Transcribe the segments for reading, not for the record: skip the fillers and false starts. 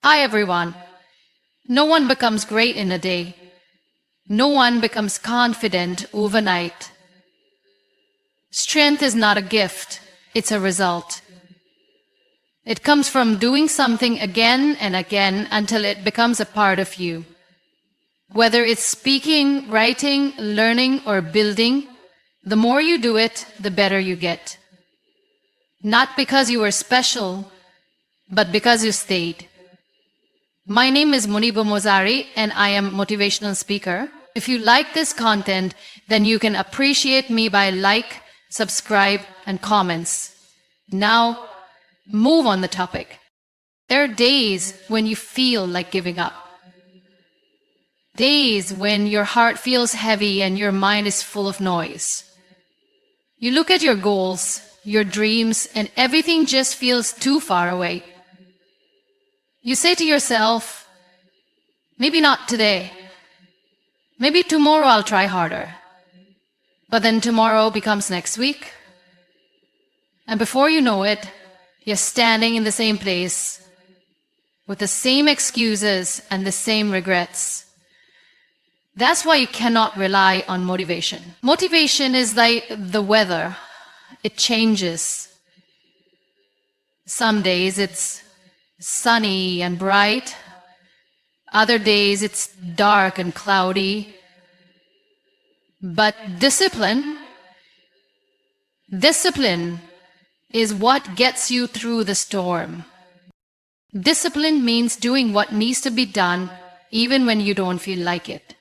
Hi everyone. No one becomes great in a day. No one becomes confident overnight. Strength is not a gift, it's a result. It comes from doing something again and again until it becomes a part of you. Whether it's speaking, writing, learning, or building, the more you do it, the better you get. Not because you were special, but because you stayed. My name is Muniba Mazari, and I am a motivational speaker. If you like this content, then you can appreciate me by like, subscribe, and comments. Now, move on the topic. There are days when you feel like giving up. Days when your heart feels heavy and your mind is full of noise. You look at your goals, your dreams, and everything just feels too far away. You say to yourself, maybe not today. Maybe tomorrow I'll try harder. But then tomorrow becomes next week. And before you know it, you're standing in the same place with the same excuses and the same regrets. That's why you cannot rely on motivation. Motivation is like the weather. It changes. Some days it's sunny and bright. Other days it's dark and cloudy. But discipline is what gets you through the storm. Discipline means doing what needs to be done even when you don't feel like it.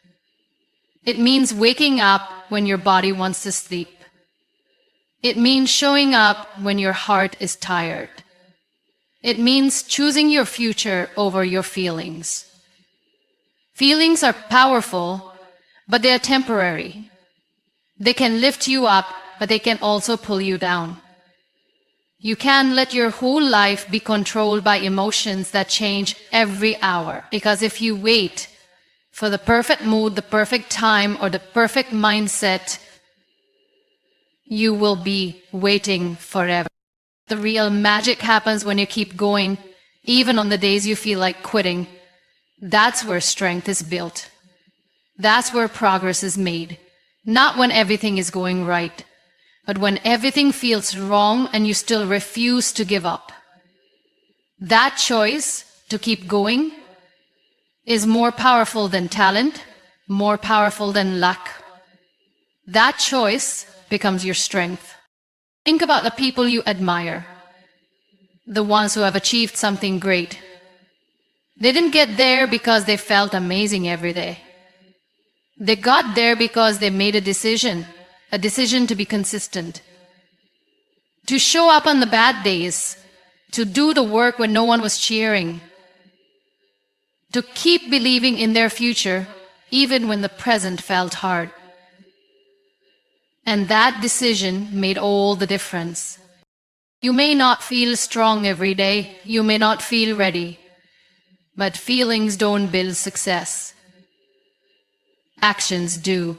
It means waking up when your body wants to sleep. It means showing up when your heart is tired. It means choosing your future over your feelings. Feelings are powerful, but they are temporary. They can lift you up, but they can also pull you down. You can't let your whole life be controlled by emotions that change every hour. Because if you wait for the perfect mood, the perfect time, or the perfect mindset, you will be waiting forever. The real magic happens when you keep going, even on the days you feel like quitting. That's where strength is built. That's where progress is made. Not when everything is going right, but when everything feels wrong and you still refuse to give up. That choice to keep going is more powerful than talent, more powerful than luck. That choice becomes your strength. Think about the people you admire, the ones who have achieved something great. They didn't get there because they felt amazing every day. They got there because they made a decision to be consistent, to show up on the bad days, to do the work when no one was cheering, to keep believing in their future even when the present felt hard. And that decision made all the difference. You may not feel strong every day, you may not feel ready, but feelings don't build success. Actions do.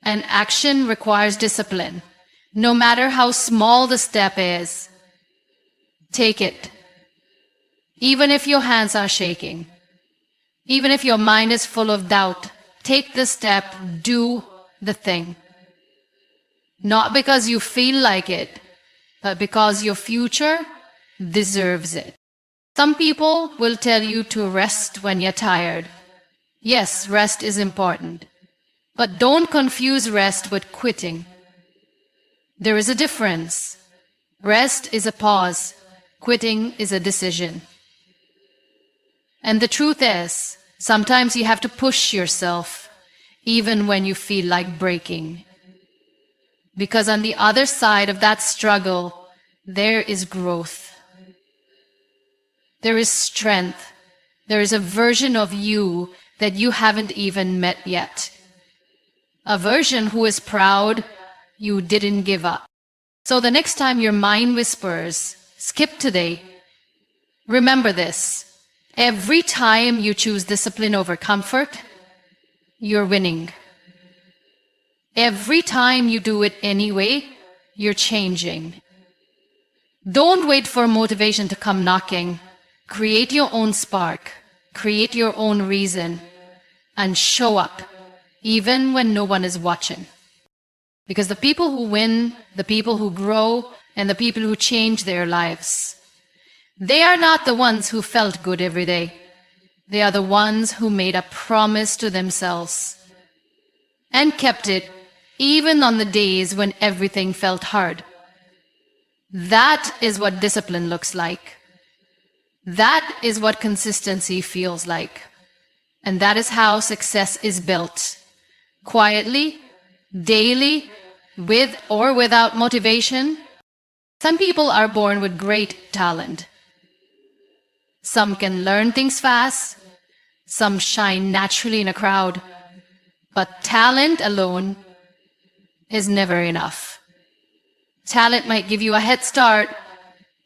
And action requires discipline. No matter how small the step is, take it. Even if your hands are shaking, even if your mind is full of doubt, take the step, do the thing. Not because you feel like it, but because your future deserves it. Some people will tell you to rest when you're tired. Yes, rest is important. But don't confuse rest with quitting. There is a difference. Rest is a pause. Quitting is a decision. And the truth is, sometimes you have to push yourself, even when you feel like breaking. Because on the other side of that struggle, there is growth. There is strength. There is a version of you that you haven't even met yet. A version who is proud you didn't give up. So the next time your mind whispers, skip today, remember this. Every time you choose discipline over comfort, you're winning. Every time you do it anyway, you're changing. Don't wait for motivation to come knocking. Create your own spark, create your own reason, and show up even when no one is watching. Because the people who win, the people who grow, and the people who change their lives, they are not the ones who felt good every day. They are the ones who made a promise to themselves and kept it even on the days when everything felt hard. That is what discipline looks like. That is what consistency feels like. And that is how success is built. Quietly, daily, with or without motivation. Some people are born with great talent. Some can learn things fast. Some shine naturally in a crowd. But talent alone is never enough. Talent might give you a head start,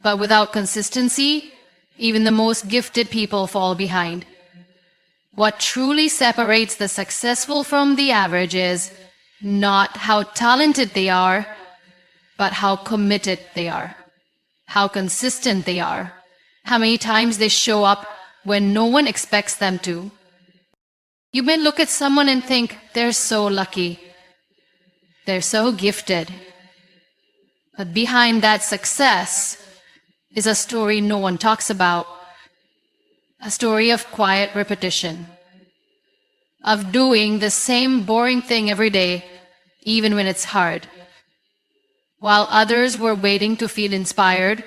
but without consistency, even the most gifted people fall behind. What truly separates the successful from the average is not how talented they are, but how committed they are, how consistent they are, how many times they show up when no one expects them to. You may look at someone and think, they're so lucky, they're so gifted. But behind that success is a story no one talks about, a story of quiet repetition, of doing the same boring thing every day, even when it's hard. While others were waiting to feel inspired,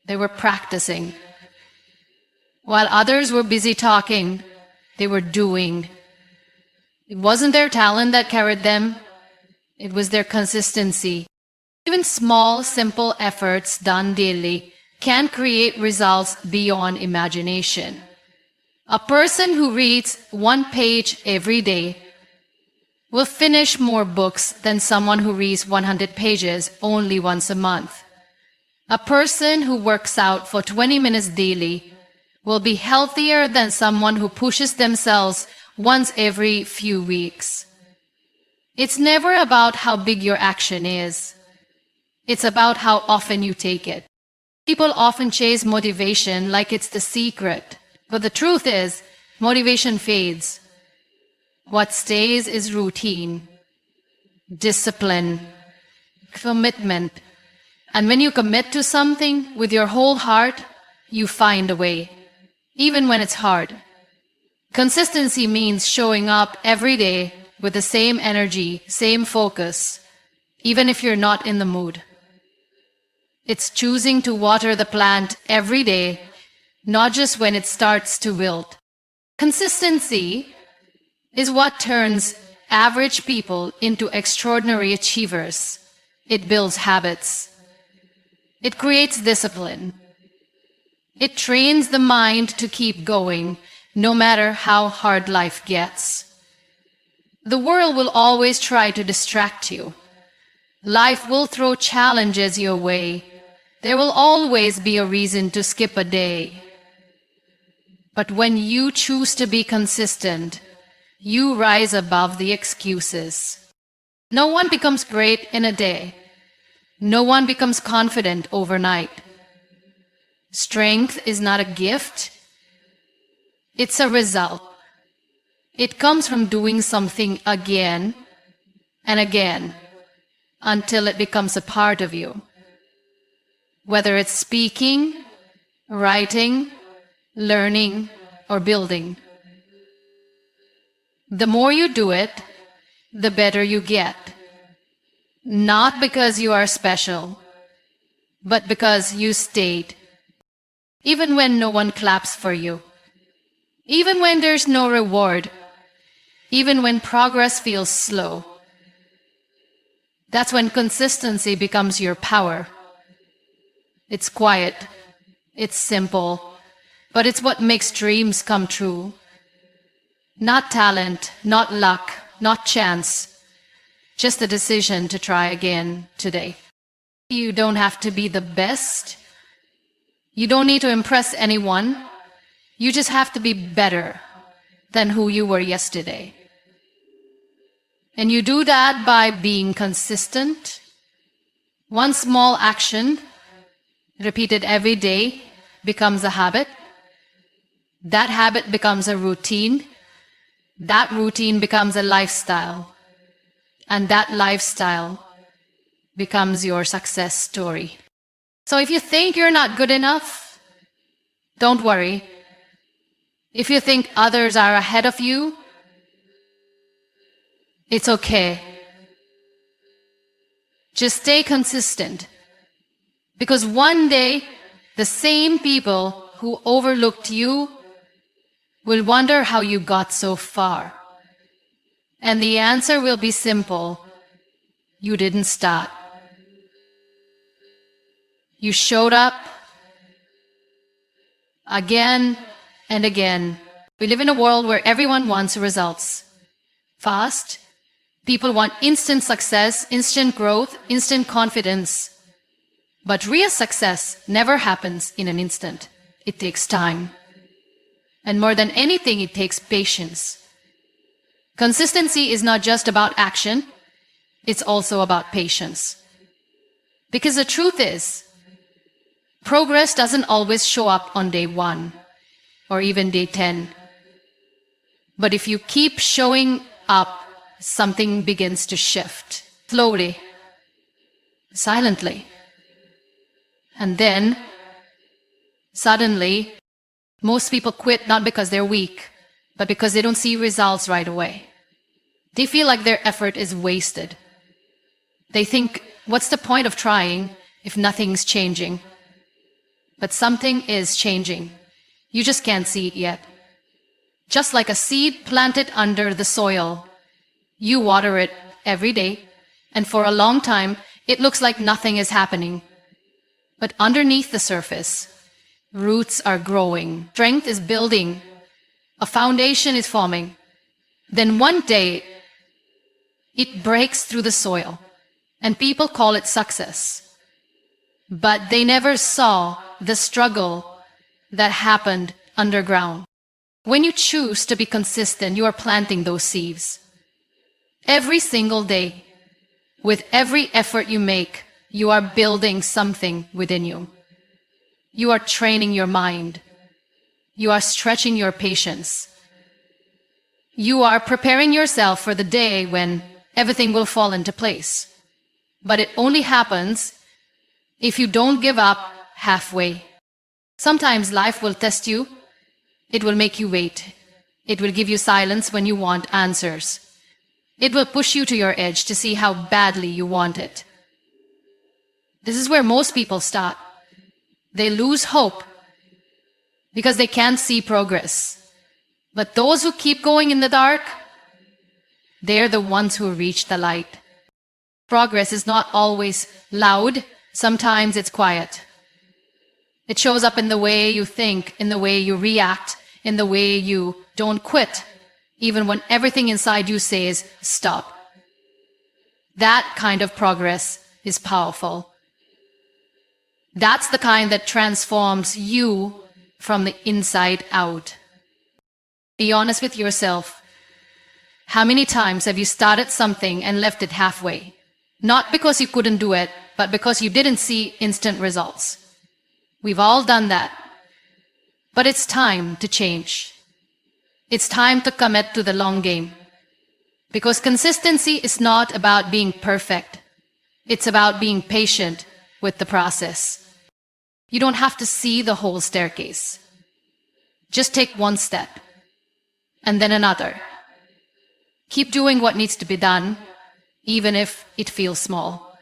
they were practicing. While others were busy talking, they were doing. It wasn't their talent that carried them, it was their consistency. Even small, simple efforts done daily can create results beyond imagination. A person who reads one page every day will finish more books than someone who reads 100 pages only once a month. A person who works out for 20 minutes daily will be healthier than someone who pushes themselves once every few weeks. It's never about how big your action is. It's about how often you take it. People often chase motivation like it's the secret, but the truth is, motivation fades. What stays is routine, discipline, commitment. And when you commit to something with your whole heart, you find a way, even when it's hard. Consistency means showing up every day with the same energy, same focus, even if you're not in the mood. It's choosing to water the plant every day, not just when it starts to wilt. Consistency is what turns average people into extraordinary achievers. It builds habits. It creates discipline. It trains the mind to keep going, no matter how hard life gets. The world will always try to distract you. Life will throw challenges your way. There will always be a reason to skip a day. But when you choose to be consistent, you rise above the excuses. No one becomes great in a day. No one becomes confident overnight. Strength is not a gift. It's a result. It comes from doing something again and again until it becomes a part of you. Whether it's speaking, writing, learning, or building. The more you do it, the better you get. Not because you are special, but because you stayed. Even when no one claps for you. Even when there's no reward. Even when progress feels slow. That's when consistency becomes your power. It's quiet, it's simple, but it's what makes dreams come true. Not talent, not luck, not chance, just a decision to try again today. You don't have to be the best. You don't need to impress anyone. You just have to be better than who you were yesterday. And you do that by being consistent. One small action repeated every day becomes a habit, That habit becomes a routine. That routine becomes a lifestyle. And that lifestyle becomes your success story. So if you think you're not good enough, don't worry. If you think others are ahead of you, it's okay. Just stay consistent. Because one day, the same people who overlooked you will wonder how you got so far. And the answer will be simple. You didn't start. You showed up again and again. We live in a world where everyone wants results. Fast. People want instant success, instant growth, instant confidence. But real success never happens in an instant. It takes time. And more than anything, it takes patience. Consistency is not just about action, it's also about patience. Because the truth is, progress doesn't always show up on day 1 or even day 10. But if you keep showing up, something begins to shift. Slowly, silently. And then, suddenly, most people quit not because they're weak, but because they don't see results right away. They feel like their effort is wasted. They think, what's the point of trying if nothing's changing? But something is changing. You just can't see it yet. Just like a seed planted under the soil, you water it every day, and for a long time, it looks like nothing is happening. But underneath the surface, roots are growing, strength is building, a foundation is forming. Then one day, it breaks through the soil, and people call it success. But they never saw the struggle that happened underground. When you choose to be consistent, you are planting those seeds. Every single day, with every effort you make, you are building something within you. You are training your mind. You are stretching your patience. You are preparing yourself for the day when everything will fall into place. But it only happens if you don't give up halfway. Sometimes life will test you. It will make you wait. It will give you silence when you want answers. It will push you to your edge to see how badly you want it. This is where most people start. They lose hope because they can't see progress. But those who keep going in the dark, they're the ones who reach the light. Progress is not always loud. Sometimes it's quiet. It shows up in the way you think, in the way you react, in the way you don't quit, even when everything inside you says, stop. That kind of progress is powerful. That's the kind that transforms you from the inside out. Be honest with yourself. How many times have you started something and left it halfway? Not because you couldn't do it, but because you didn't see instant results. We've all done that. But it's time to change. It's time to commit to the long game. Because consistency is not about being perfect. It's about being patient with the process. You don't have to see the whole staircase. Just take one step, and then another. Keep doing what needs to be done, even if it feels small.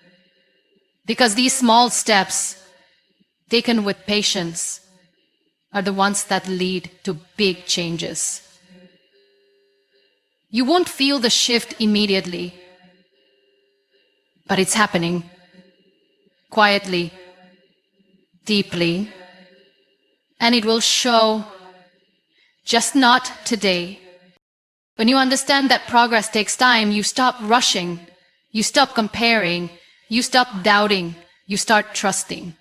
Because these small steps, taken with patience, are the ones that lead to big changes. You won't feel the shift immediately, but it's happening. Quietly, deeply, and it will show, just not today. When you understand that progress takes time, you stop rushing, you stop comparing, you stop doubting, you start trusting.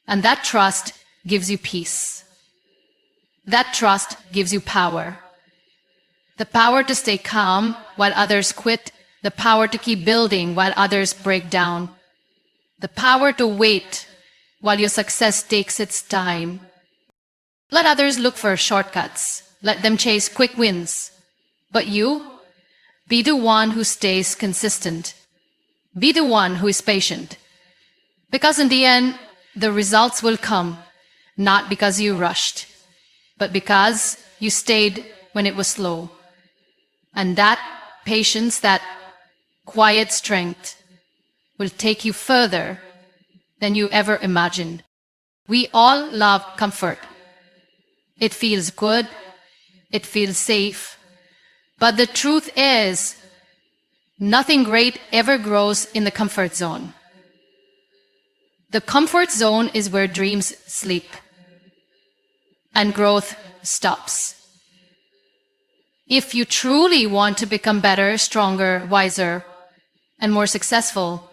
And that trust gives you peace. That trust gives you power. The power to stay calm while others quit, the power to keep building while others break down, the power to wait while your success takes its time. Let others look for shortcuts. Let them chase quick wins. But you, be the one who stays consistent. Be the one who is patient. Because in the end, the results will come, not because you rushed, but because you stayed when it was slow. And that patience, that quiet strength, will take you further than you ever imagined. We all love comfort. It feels good. It feels safe. But the truth is, nothing great ever grows in the comfort zone. The comfort zone is where dreams sleep and growth stops. If you truly want to become better, stronger, wiser, and more successful,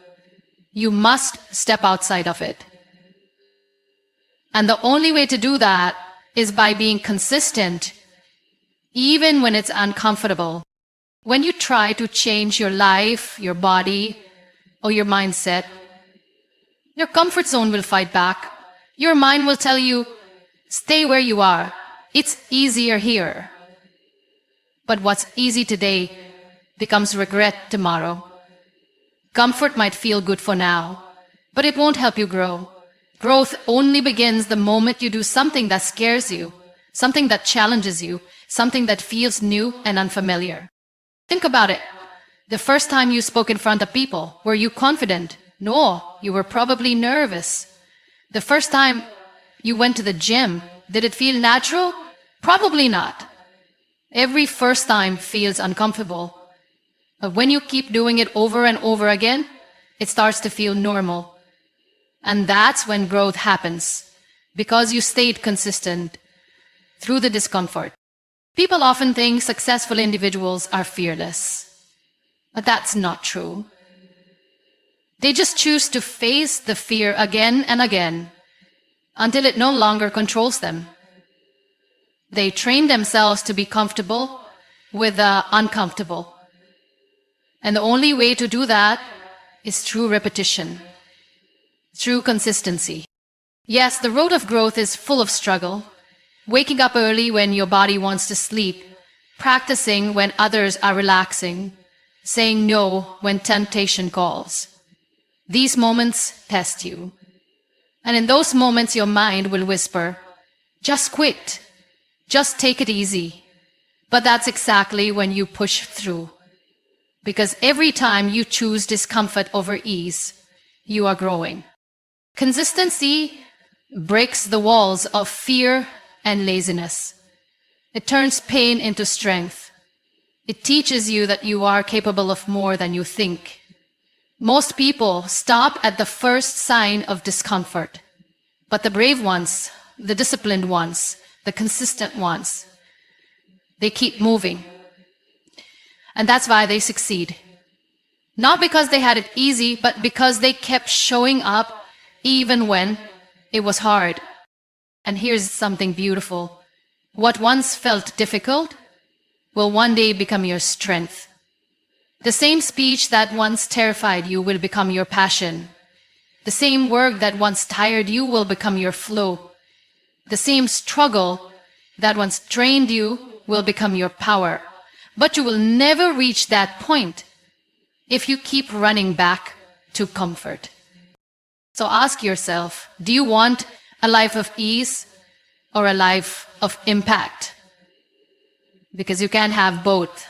you must step outside of it. And the only way to do that is by being consistent, even when it's uncomfortable. When you try to change your life, your body, or your mindset, your comfort zone will fight back. Your mind will tell you, stay where you are. It's easier here. But what's easy today becomes regret tomorrow. Comfort might feel good for now, but it won't help you grow. Growth only begins the moment you do something that scares you, something that challenges you, something that feels new and unfamiliar. Think about it. The first time you spoke in front of people, were you confident? No, you were probably nervous. The first time you went to the gym, did it feel natural? Probably not. Every first time feels uncomfortable. But when you keep doing it over and over again, it starts to feel normal. And that's when growth happens, because you stayed consistent through the discomfort. People often think successful individuals are fearless, but that's not true. They just choose to face the fear again and again until it no longer controls them. They train themselves to be comfortable with the uncomfortable. And the only way to do that is through repetition, through consistency. Yes, the road of growth is full of struggle. Waking up early when your body wants to sleep, practicing when others are relaxing, saying no when temptation calls. These moments test you. And in those moments, your mind will whisper, just quit. Just take it easy. But that's exactly when you push through. Because every time you choose discomfort over ease, you are growing. Consistency breaks the walls of fear and laziness. It turns pain into strength. It teaches you that you are capable of more than you think. Most people stop at the first sign of discomfort. But the brave ones, the disciplined ones, the consistent ones, they keep moving. And that's why they succeed. Not because they had it easy, but because they kept showing up even when it was hard. And here's something beautiful. What once felt difficult will one day become your strength. The same speech that once terrified you will become your passion. The same work that once tired you will become your flow. The same struggle that once drained you will become your power. But you will never reach that point if you keep running back to comfort. So ask yourself, do you want a life of ease or a life of impact? Because you can't have both.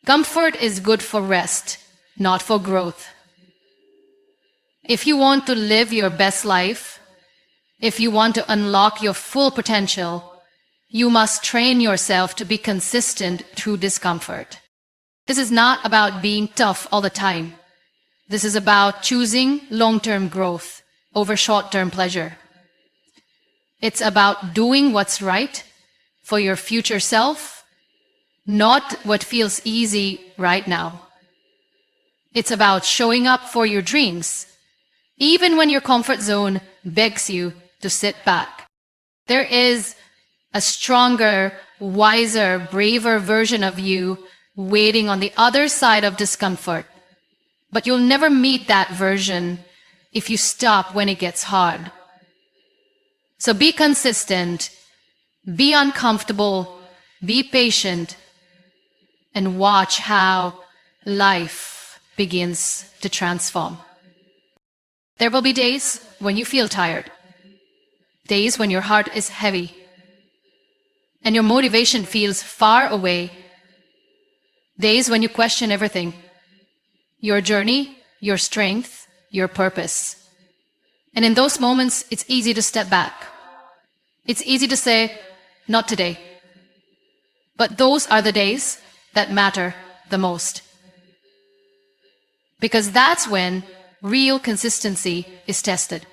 Comfort is good for rest, not for growth. If you want to live your best life, if you want to unlock your full potential, you must train yourself to be consistent through discomfort. This is not about being tough all the time. This is about choosing long-term growth over short-term pleasure. It's about doing what's right for your future self, not what feels easy right now. It's about showing up for your dreams, even when your comfort zone begs you to sit back. There is a stronger, wiser, braver version of you waiting on the other side of discomfort. But you'll never meet that version if you stop when it gets hard. So be consistent, Be uncomfortable, be patient, and watch how life begins to transform. There will be days when you feel tired, days when your heart is heavy, and your motivation feels far away, days when you question everything, your journey, your strength, your purpose. And in those moments, it's easy to step back. It's easy to say, not today. But those are the days that matter the most. Because that's when real consistency is tested.